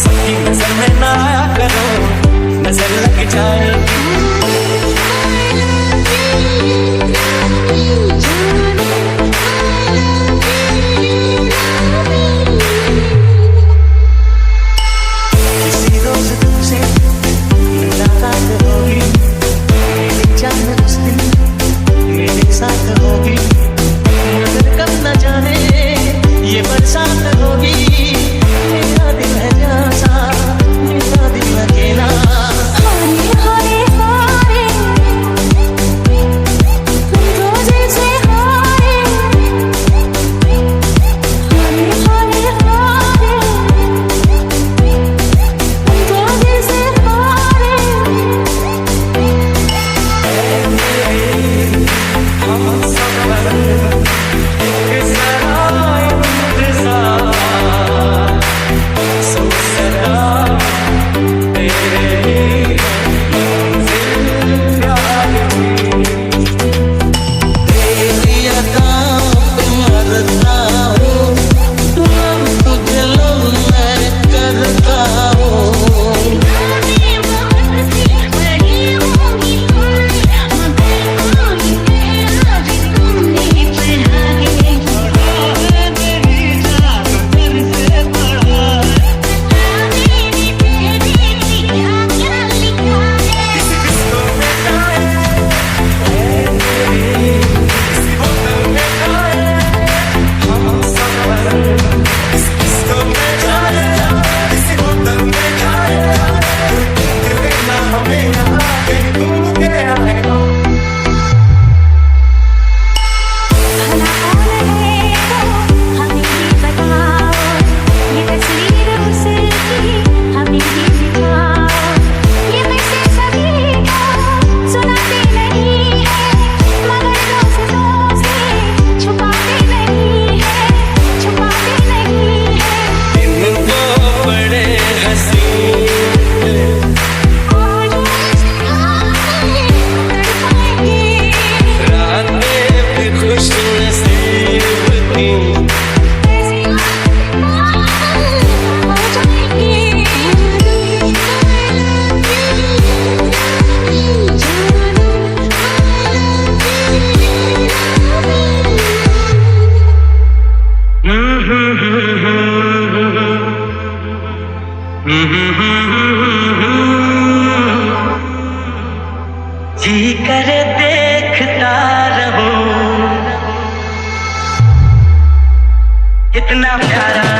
सबकी नजर में ना आया करो, नजर लग जाएगी। किसी रोज तुमसे मुलाकात होगी, मेरी जान उस दिन मेरे साथ होगी, मगर कब न जाने ये बरसात होगी। मेरा दिल है प्यासा, मेरा दिल अकेला, हारे हारे हारे तुम तो जैसे हारे, हारे हारे हारे तुम तो जैसे हारे। हम सफर एक सराय इंतजार, सरा तेरे मंजिल प्यार की, तेरी अदाओं पे मरता हूँ, तुझे लो मैं करता हूँ। जी करे देखता रहूं, इतना प्यारा